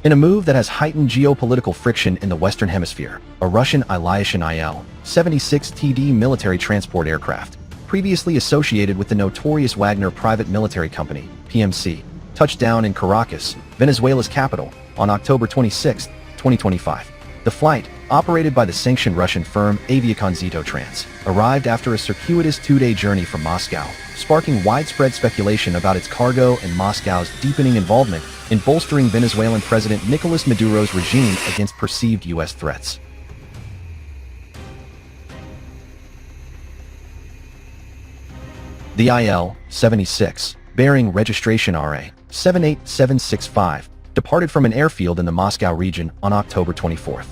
In a move that has heightened geopolitical friction in the Western Hemisphere, a Russian Ilyushin Il-76TD military transport aircraft, previously associated with the notorious Wagner private military company, PMC, touched down in Caracas, Venezuela's capital, on October 26, 2025. The flight, operated by the sanctioned Russian firm Aviacon Zitotrans, arrived after a circuitous two-day journey from Moscow, sparking widespread speculation about its cargo and Moscow's deepening involvement in bolstering Venezuelan President Nicolás Maduro's regime against perceived U.S. threats. The IL-76, bearing registration RA-78765, departed from an airfield in the Moscow region on October 24.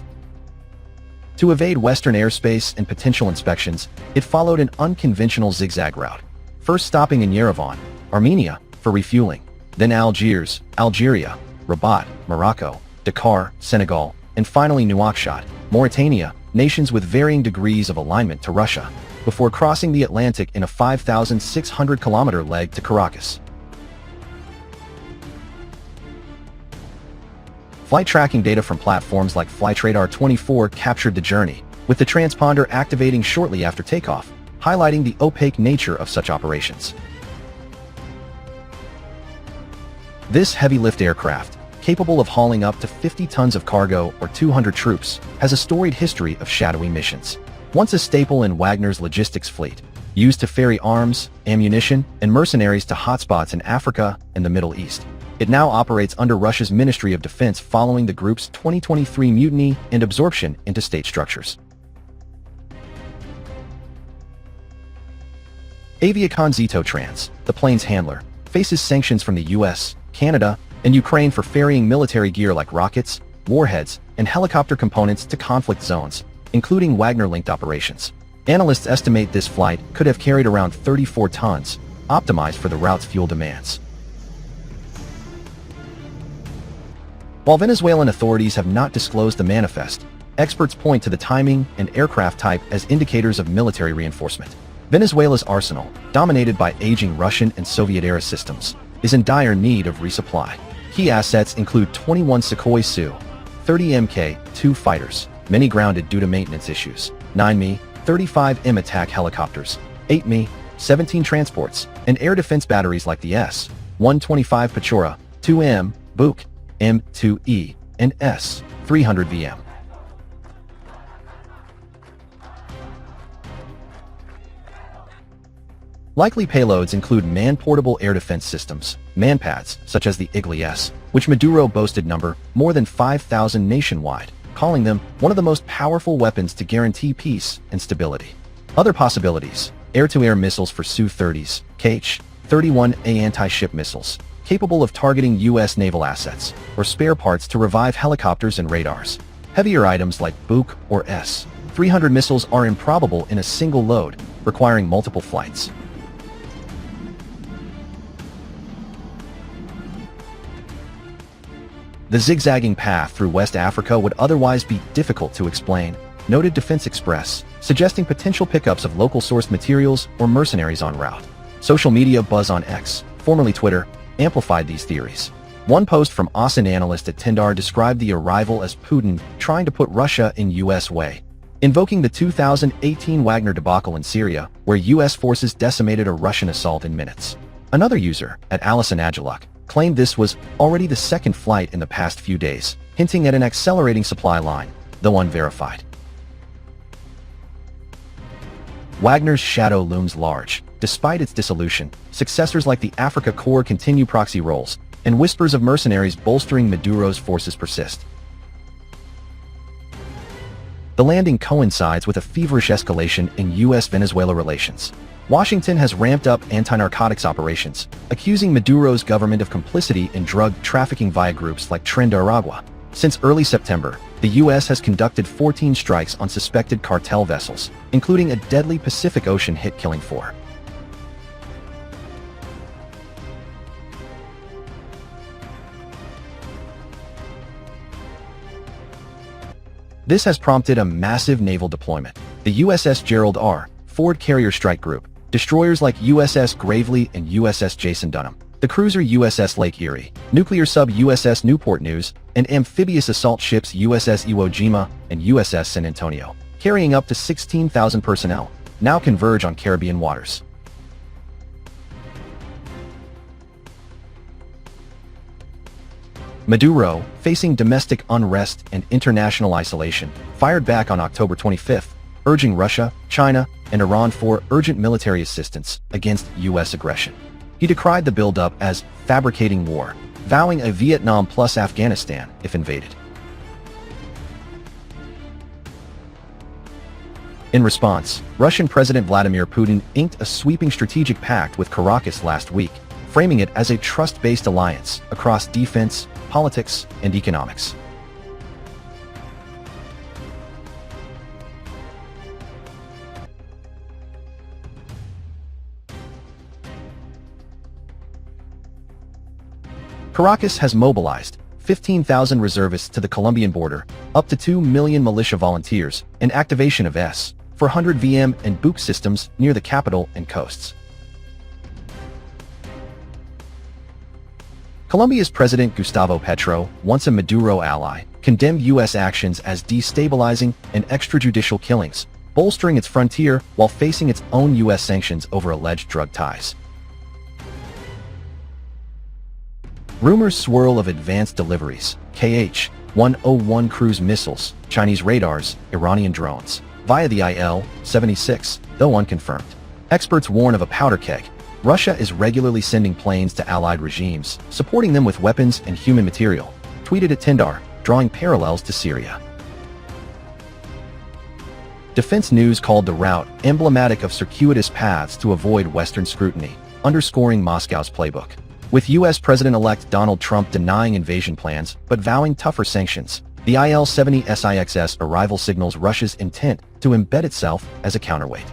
To evade Western airspace and potential inspections, it followed an unconventional zigzag route, first stopping in Yerevan, Armenia, for refueling, then Algiers, Algeria, Rabat, Morocco, Dakar, Senegal, and finally Nouakchott, Mauritania, nations with varying degrees of alignment to Russia, before crossing the Atlantic in a 5,600-kilometer leg to Caracas. Flight tracking data from platforms like Flightradar24 captured the journey, with the transponder activating shortly after takeoff, highlighting the opaque nature of such operations. This heavy-lift aircraft, capable of hauling up to 50 tons of cargo or 200 troops, has a storied history of shadowy missions. Once a staple in Wagner's logistics fleet, used to ferry arms, ammunition, and mercenaries to hotspots in Africa and the Middle East, it now operates under Russia's Ministry of Defense following the group's 2023 mutiny and absorption into state structures. Aviacon Zitotrans, the plane's handler, faces sanctions from the US, Canada, and Ukraine for ferrying military gear like rockets, warheads, and helicopter components to conflict zones, including Wagner-linked operations. Analysts estimate this flight could have carried around 34 tons, optimized for the route's fuel demands. While Venezuelan authorities have not disclosed the manifest, experts point to the timing and aircraft type as indicators of military reinforcement. Venezuela's arsenal, dominated by aging Russian and Soviet-era systems, is in dire need of resupply. Key assets include 21 Sukhoi Su, 30 Mk-2 fighters, many grounded due to maintenance issues, 9 Mi-35M attack helicopters, 8 Mi-17 transports, and air defense batteries like the S-125 Pechora, 2M, Buk, M2E, and S-300VM. Likely payloads include man-portable air defense systems, manpads such as the Igli-S, which Maduro boasted number more than 5,000 nationwide, calling them one of the most powerful weapons to guarantee peace and stability. Other possibilities: air-to-air missiles for Su-30s, Kh-31A anti-ship missiles, capable of targeting U.S. naval assets, or spare parts to revive helicopters and radars. Heavier items like Buk or S-300 missiles are improbable in a single load, requiring multiple flights. The zigzagging path through West Africa would otherwise be difficult to explain, noted Defense Express, suggesting potential pickups of local-sourced materials or mercenaries en route. Social media buzz on X, formerly Twitter, amplified these theories. One post from an analyst at Tendar described the arrival as Putin trying to put Russia in U.S. way, invoking the 2018 Wagner debacle in Syria, where U.S. forces decimated a Russian assault in minutes. Another user, at Alison Agiluk, claimed this was already the second flight in the past few days, hinting at an accelerating supply line, though unverified. Wagner's shadow looms large. Despite its dissolution, successors like the Africa Corps continue proxy roles, and whispers of mercenaries bolstering Maduro's forces persist. The landing coincides with a feverish escalation in U.S.-Venezuela relations. Washington has ramped up anti-narcotics operations, accusing Maduro's government of complicity in drug trafficking via groups like Tren de Aragua. Since early September, the U.S. has conducted 14 strikes on suspected cartel vessels, including a deadly Pacific Ocean hit killing 4. This has prompted a massive naval deployment. The USS Gerald R. Ford Carrier Strike Group, destroyers like USS Gravely and USS Jason Dunham, The cruiser USS Lake Erie, nuclear sub USS Newport News, and amphibious assault ships USS Iwo Jima and USS San Antonio, carrying up to 16,000 personnel, now converge on Caribbean waters. Maduro, facing domestic unrest and international isolation, fired back on October 25, urging Russia, China, and Iran for urgent military assistance against U.S. aggression. He decried the buildup as fabricating war, vowing a Vietnam plus Afghanistan if invaded. In response, Russian President Vladimir Putin inked a sweeping strategic pact with Caracas last week, framing it as a trust-based alliance across defense, politics, and economics. Caracas has mobilized 15,000 reservists to the Colombian border, up to 2 million militia volunteers, and activation of S-400 VM and Buk systems near the capital and coasts. Colombia's President Gustavo Petro, once a Maduro ally, condemned U.S. actions as destabilizing and extrajudicial killings, bolstering its frontier while facing its own U.S. sanctions over alleged drug ties. Rumors swirl of advanced deliveries, KH-101 cruise missiles, Chinese radars, Iranian drones, via the IL-76, though unconfirmed. Experts warn of a powder keg. Russia is regularly sending planes to allied regimes, supporting them with weapons and human material, tweeted at Tindar, drawing parallels to Syria. Defense News called the route emblematic of circuitous paths to avoid Western scrutiny, underscoring Moscow's playbook. With U.S. President-elect Donald Trump denying invasion plans but vowing tougher sanctions, the IL-70 SIX's arrival signals Russia's intent to embed itself as a counterweight.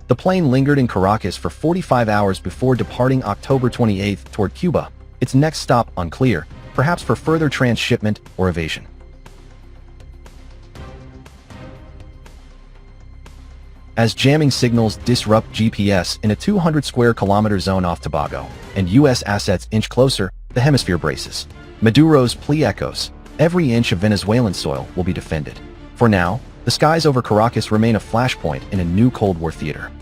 The plane lingered in Caracas for 45 hours before departing October 28 toward Cuba, its next stop unclear, perhaps for further transshipment or evasion. As jamming signals disrupt GPS in a 200-square-kilometer zone off Tobago, and U.S. assets inch closer, the hemisphere braces. Maduro's plea echoes. Every inch of Venezuelan soil will be defended. For now, the skies over Caracas remain a flashpoint in a new Cold War theater.